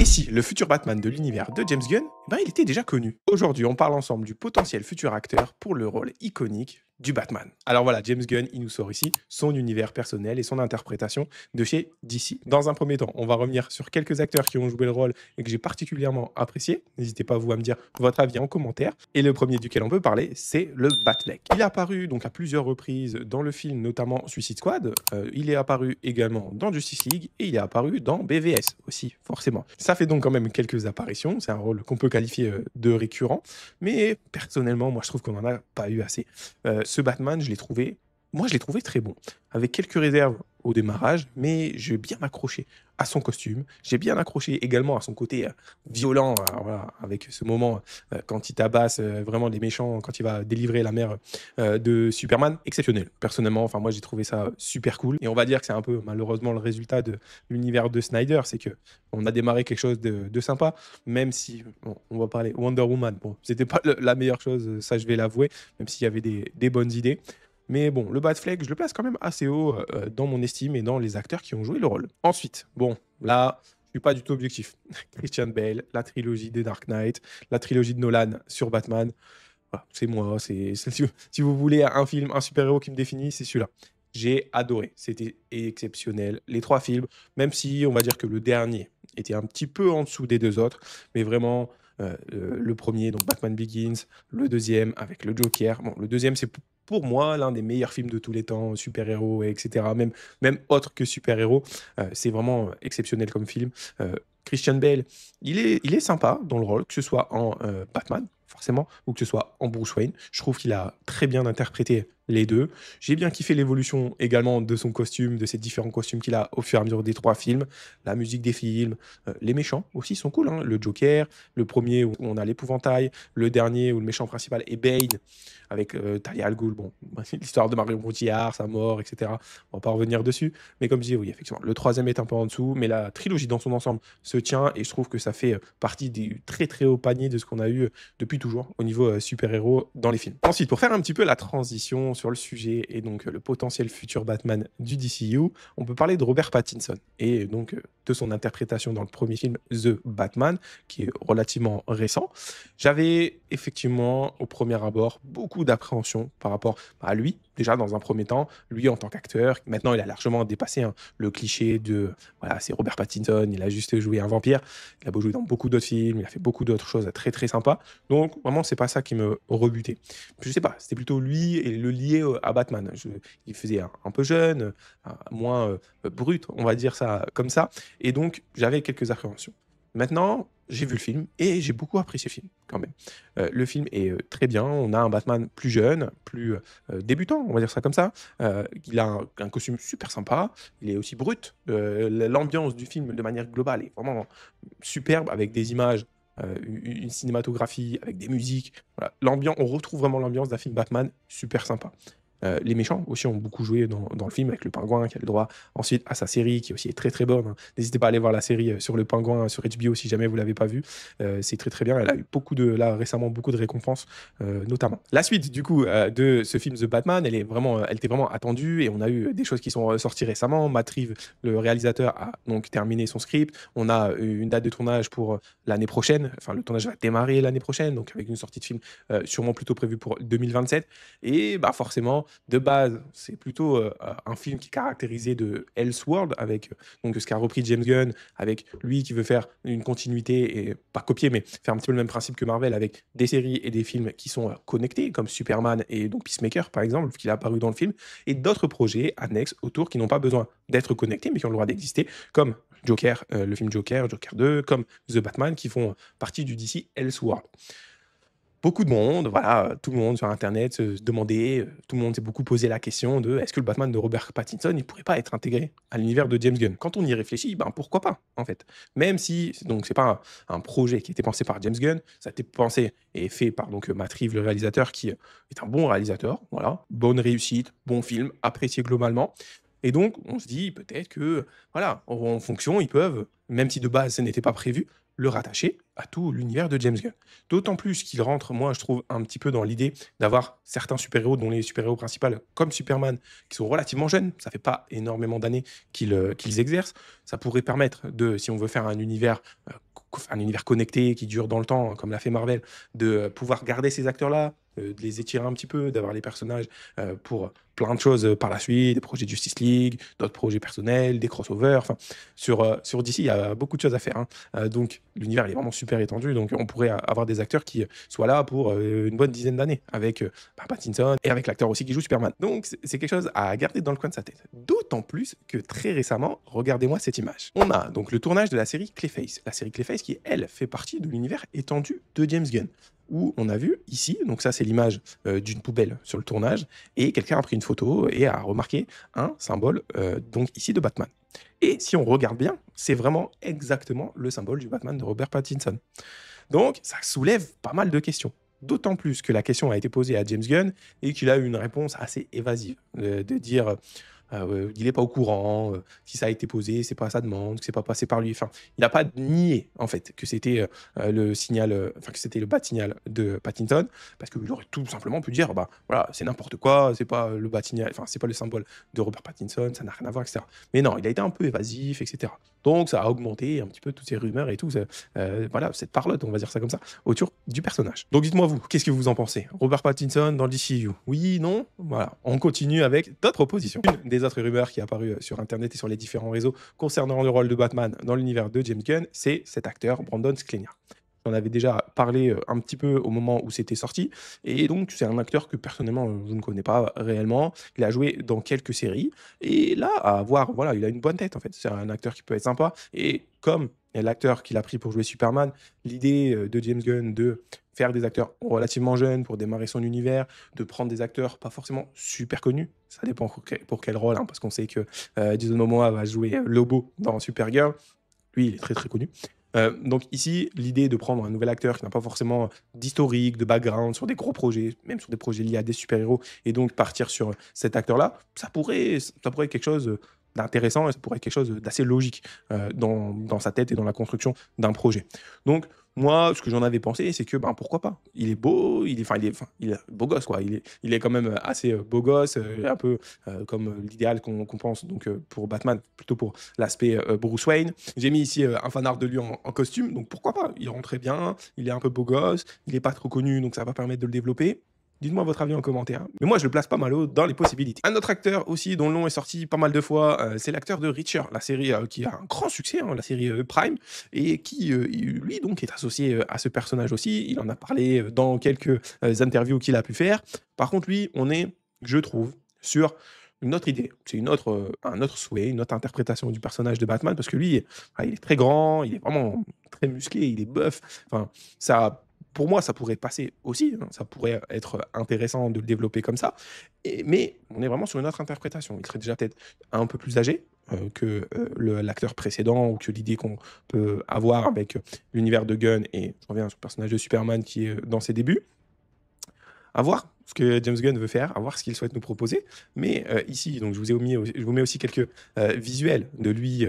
si le futur Batman de l'univers de James Gunn, il était déjà connu. Aujourd'hui, on parle ensemble du potentiel futur acteur pour le rôle iconique du Batman. Alors voilà, James Gunn, il nous sort ici son univers personnel et son interprétation de chez DC. Dans un premier temps, on va revenir sur quelques acteurs qui ont joué le rôle et que j'ai particulièrement apprécié. N'hésitez pas vous à me dire votre avis en commentaire. Et le premier duquel on peut parler, c'est le Batfleck. Il est apparu donc à plusieurs reprises dans le film, notamment Suicide Squad. Il est apparu également dans Justice League et il est apparu dans BVS aussi, forcément. Ça fait donc quand même quelques apparitions. C'est un rôle qu'on peut qualifier de récurrent. Mais personnellement, moi, je trouve qu'on n'en a pas eu assez. Ce Batman, je l'ai trouvé très bon, avec quelques réserves au démarrage, mais j'ai bien accroché à son costume, j'ai bien accroché également à son côté violent, voilà, avec ce moment quand il tabasse vraiment les méchants, quand il va délivrer la mère de Superman, exceptionnel. Personnellement, enfin moi j'ai trouvé ça super cool, et on va dire que c'est un peu malheureusement le résultat de l'univers de Snyder, c'est que on a démarré quelque chose de sympa, même si bon, on va parler Wonder Woman, bon, c'était pas la meilleure chose, ça je vais l'avouer, même s'il y avait des bonnes idées. Mais bon, le Batfleck, je le place quand même assez haut dans mon estime et dans les acteurs qui ont joué le rôle. Ensuite, bon, là, je suis pas du tout objectif. Christian Bale, la trilogie des Dark Knight, la trilogie de Nolan sur Batman, voilà, c'est moi. Si vous voulez un film, un super-héros qui me définit, c'est celui-là. J'ai adoré, c'était exceptionnel. Les trois films, même si on va dire que le dernier était un petit peu en dessous des deux autres, mais vraiment, le premier, donc Batman Begins, le deuxième avec le Joker. Bon, le deuxième, c'est pour moi l'un des meilleurs films de tous les temps, super-héros, etc. Même autre que super-héros, c'est vraiment exceptionnel comme film. Christian Bale, il est sympa dans le rôle, que ce soit en Batman, forcément, ou que ce soit en Bruce Wayne. Je trouve qu'il a très bien interprété les deux. J'ai bien kiffé l'évolution également de son costume, de ces différents costumes qu'il a au fur et à mesure des trois films, la musique des films, les méchants aussi sont cool, hein. Le Joker, le premier où on a l'épouvantail, le dernier où le méchant principal est Bane, avec Talia al Ghul, bon, l'histoire de Marion Cotillard, sa mort, etc. On va pas revenir dessus, mais comme je dis, oui, effectivement, le troisième est un peu en dessous, mais la trilogie dans son ensemble se tient, et je trouve que ça fait partie des très très hauts paniers de ce qu'on a eu depuis toujours au niveau super-héros dans les films. Ensuite, pour faire un petit peu la transition sur le sujet et donc le potentiel futur Batman du DCU, on peut parler de Robert Pattinson et donc de son interprétation dans le premier film The Batman, qui est relativement récent. J'avais effectivement au premier abord beaucoup d'appréhension par rapport à lui. Déjà, dans un premier temps, lui en tant qu'acteur, maintenant il a largement dépassé le cliché de voilà, c'est Robert Pattinson, il a juste joué un vampire. Il a beau jouer dans beaucoup d'autres films, il a fait beaucoup d'autres choses très très sympas. Donc vraiment, c'est pas ça qui me rebutait. Je sais pas, c'était plutôt lui et le lier à Batman. Il faisait un peu jeune, moins brut, on va dire ça comme ça. Et donc, j'avais quelques appréhensions. Maintenant, j'ai vu le film et j'ai beaucoup apprécié le film quand même. Le film est très bien. On a un Batman plus jeune, plus débutant, on va dire ça comme ça. Il a un costume super sympa. Il est aussi brut. L'ambiance du film, de manière globale, est vraiment superbe avec des images, une cinématographie, avec des musiques. Voilà. On retrouve vraiment l'ambiance d'un film Batman super sympa. Les méchants aussi ont beaucoup joué dans le film, avec le Pingouin qui a le droit ensuite à sa série qui aussi est très très bonne, hein. N'hésitez pas à aller voir la série sur le Pingouin sur HBO si jamais vous l'avez pas vue. C'est très très bien. Elle a eu récemment beaucoup de récompenses, notamment. La suite du coup de ce film The Batman, elle était vraiment attendue, et on a eu des choses qui sont sorties récemment. Matt Reeves, le réalisateur, a donc terminé son script. On a une date de tournage pour l'année prochaine. Enfin, le tournage va démarrer l'année prochaine, donc avec une sortie de film sûrement plutôt prévue pour 2027. Et bah forcément, de base, c'est plutôt un film qui est caractérisé de Elseworld, avec donc ce qu'a repris James Gunn, avec lui qui veut faire une continuité, et pas copier, mais faire un petit peu le même principe que Marvel, avec des séries et des films qui sont connectés, comme Superman et donc Peacemaker, par exemple, qui est apparu dans le film, et d'autres projets annexes autour qui n'ont pas besoin d'être connectés, mais qui ont le droit d'exister, comme Joker, le film Joker, Joker 2, comme The Batman, qui font partie du DC Elseworld. Beaucoup de monde, voilà, tout le monde sur internet se demandait, tout le monde s'est beaucoup posé la question de: «Est-ce que le Batman de Robert Pattinson, il pourrait pas être intégré à l'univers de James Gunn?» Quand on y réfléchit, ben, pourquoi pas, en fait? Même si donc c'est pas un projet qui a été pensé par James Gunn, ça a été pensé et fait par donc Matt Reeves, le réalisateur, qui est un bon réalisateur, voilà, bonne réussite, bon film, apprécié globalement, et donc on se dit peut-être que, voilà, en fonction, ils peuvent, même si de base ce n'était pas prévu, le rattacher à tout l'univers de James Gunn. D'autant plus qu'il rentre, moi, je trouve, un petit peu dans l'idée d'avoir certains super-héros, dont les super-héros principaux, comme Superman, qui sont relativement jeunes. Ça fait pas énormément d'années qu'ils exercent. Ça pourrait permettre de, si on veut faire un univers un univers connecté qui dure dans le temps, comme l'a fait Marvel, de pouvoir garder ces acteurs-là, de les étirer un petit peu, d'avoir les personnages pour plein de choses par la suite, des projets de Justice League, d'autres projets personnels, des crossovers. Enfin, sur DC, il y a beaucoup de choses à faire, hein. Donc, l'univers il est vraiment super étendu. Donc, on pourrait avoir des acteurs qui soient là pour une bonne dizaine d'années, avec Pattinson et avec l'acteur aussi qui joue Superman. Donc, c'est quelque chose à garder dans le coin de sa tête. D'autant plus que très récemment, regardez-moi cette image. On a donc le tournage de la série Clayface. La série Clayface qui, elle, fait partie de l'univers étendu de James Gunn, où on a vu ici, donc ça c'est l'image d'une poubelle sur le tournage, et quelqu'un a pris une photo et a remarqué un symbole donc ici de Batman. Et si on regarde bien, c'est vraiment exactement le symbole du Batman de Robert Pattinson. Donc ça soulève pas mal de questions. D'autant plus que la question a été posée à James Gunn et qu'il a eu une réponse assez évasive, de dire il n'est pas au courant, si ça a été posé, c'est pas à sa demande, que c'est pas passé par lui. Enfin, il n'a pas nié en fait que c'était le signal, enfin que c'était le bat signal de Pattinson, parce qu'il aurait tout simplement pu dire, bah voilà, c'est n'importe quoi, c'est pas le bat signal, enfin c'est pas le symbole de Robert Pattinson, ça n'a rien à voir, etc. Mais non, il a été un peu évasif, etc. Donc ça a augmenté un petit peu toutes ces rumeurs et tout, voilà, cette parlotte, on va dire ça comme ça, autour du personnage. Donc dites-moi vous, qu'est-ce que vous en pensez? Robert Pattinson dans le DCU? Oui, non? Voilà, on continue avec d'autres propositions. Une des autres rumeurs qui est apparue sur Internet et sur les différents réseaux concernant le rôle de Batman dans l'univers de James Gunn, c'est cet acteur, Brandon Sklenar. J'en avais déjà parlé un petit peu au moment où c'était sorti, et donc c'est un acteur que personnellement je ne connais pas réellement. Il a joué dans quelques séries, et là, à voir, voilà, il a une bonne tête en fait. C'est un acteur qui peut être sympa, et comme l'acteur qu'il a pris pour jouer Superman, l'idée de James Gunn de faire des acteurs relativement jeunes pour démarrer son univers, de prendre des acteurs pas forcément super connus, ça dépend pour quel rôle, hein, parce qu'on sait que Jason Momoa va jouer Lobo dans Supergirl, lui il est très très connu. Donc ici, l'idée de prendre un nouvel acteur qui n'a pas forcément d'historique, de background sur des gros projets, même sur des projets liés à des super-héros, et donc partir sur cet acteur-là, ça pourrait être quelque chose d'intéressant et ça pourrait être quelque chose d'assez logique dans sa tête et dans la construction d'un projet. Donc moi, ce que j'en avais pensé, c'est que ben, pourquoi pas. Il est beau, il est beau gosse, quoi. Il est quand même assez beau gosse, un peu comme l'idéal qu'on pense donc, pour Batman, plutôt pour l'aspect Bruce Wayne. J'ai mis ici un fan art de lui en costume, donc pourquoi pas. Il rend très bien, il est un peu beau gosse, il n'est pas trop connu, donc ça va permettre de le développer. Dites-moi votre avis en commentaire. Mais moi, je le place pas mal haut dans les possibilités. Un autre acteur aussi, dont le nom est sorti pas mal de fois, c'est l'acteur de Reacher, la série qui a un grand succès, hein, la série Prime, et qui, lui, donc, est associé à ce personnage aussi. Il en a parlé dans quelques interviews qu'il a pu faire. Par contre, lui, on est, je trouve, sur une autre idée. C'est un autre souhait, une autre interprétation du personnage de Batman, parce que lui, il est très grand, il est vraiment très musclé, il est buff. Enfin, ça pour moi, ça pourrait passer aussi, hein, ça pourrait être intéressant de le développer comme ça, mais on est vraiment sur une autre interprétation. Il serait déjà peut-être un peu plus âgé que l'acteur précédent ou que l'idée qu'on peut avoir avec l'univers de Gunn et je reviens sur le personnage de Superman qui est dans ses débuts. À voir ce que James Gunn veut faire, à voir ce qu'il souhaite nous proposer. Mais ici, donc, je vous mets aussi quelques visuels de lui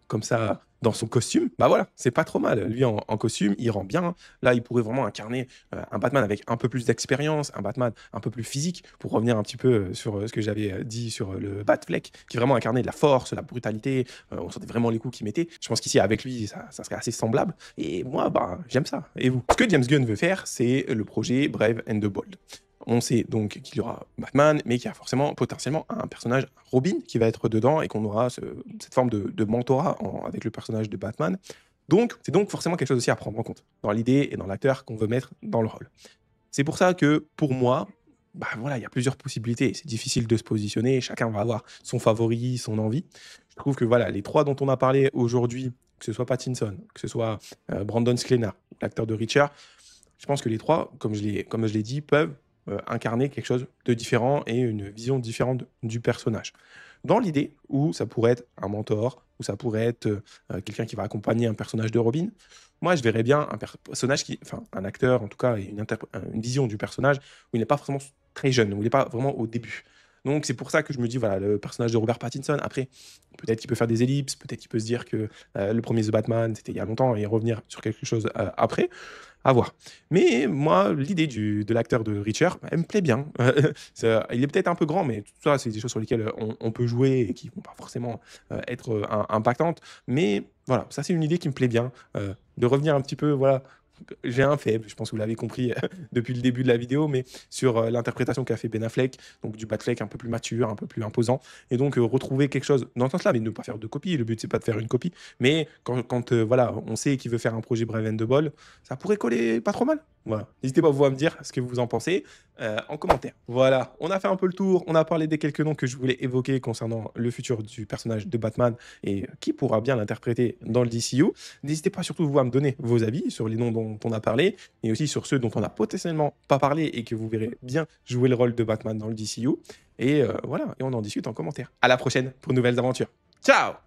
comme ça dans son costume. Bah voilà, c'est pas trop mal. Lui en costume, il rend bien. Là, il pourrait vraiment incarner un Batman avec un peu plus d'expérience, un Batman un peu plus physique, pour revenir un petit peu sur ce que j'avais dit sur le Batfleck, qui vraiment incarnait de la force, la brutalité. On sentait vraiment les coups qu'il mettait. Je pense qu'ici, avec lui, ça serait assez semblable. Et moi, bah, j'aime ça. Et vous? Ce que James Gunn veut faire, c'est le projet Brave and the Bold. On sait donc qu'il y aura Batman, mais qu'il y a forcément potentiellement un personnage, Robin, qui va être dedans et qu'on aura cette forme de mentorat avec le personnage de Batman. Donc, c'est donc forcément quelque chose aussi à prendre en compte dans l'idée et dans l'acteur qu'on veut mettre dans le rôle. C'est pour ça que, pour moi, bah voilà, il y a plusieurs possibilités. C'est difficile de se positionner. Chacun va avoir son favori, son envie. Je trouve que voilà, les trois dont on a parlé aujourd'hui, que ce soit Pattinson, que ce soit Brandon Sklenar, l'acteur de Reacher, je pense que les trois, comme je l'ai dit, peuvent incarner quelque chose de différent et une vision différente du personnage. Dans l'idée où ça pourrait être un mentor, où ça pourrait être quelqu'un qui va accompagner un personnage de Robin, moi je verrais bien un personnage enfin un acteur en tout cas, et une vision du personnage où il n'est pas forcément très jeune, où il n'est pas vraiment au début. Donc c'est pour ça que je me dis, voilà, le personnage de Robert Pattinson, après, peut-être qu'il peut faire des ellipses, peut-être qu'il peut se dire que le premier The Batman, c'était il y a longtemps, et revenir sur quelque chose après. À voir. Mais moi, l'idée de l'acteur de Reacher, elle me plaît bien. Il est peut-être un peu grand, mais tout ça, c'est des choses sur lesquelles on peut jouer et qui vont pas forcément être impactantes. Mais voilà, ça, c'est une idée qui me plaît bien. De revenir un petit peu, voilà. J'ai un faible, je pense que vous l'avez compris depuis le début de la vidéo, mais sur l'interprétation qu'a fait Ben Affleck, donc du Batfleck un peu plus mature, un peu plus imposant, et donc retrouver quelque chose dans ce sens-là, mais ne pas faire de copie. Le but, c'est pas de faire une copie, mais quand voilà, on sait qu'il veut faire un projet Brave and the Ball, ça pourrait coller pas trop mal. Voilà. N'hésitez pas vous à me dire ce que vous en pensez en commentaire. Voilà, on a fait un peu le tour, on a parlé des quelques noms que je voulais évoquer concernant le futur du personnage de Batman et qui pourra bien l'interpréter dans le DCU. N'hésitez pas surtout vous à me donner vos avis sur les noms dont on a parlé et aussi sur ceux dont on n'a potentiellement pas parlé et que vous verrez bien jouer le rôle de Batman dans le DCU. Et voilà, et on en discute en commentaire. À la prochaine pour de nouvelles aventures. Ciao!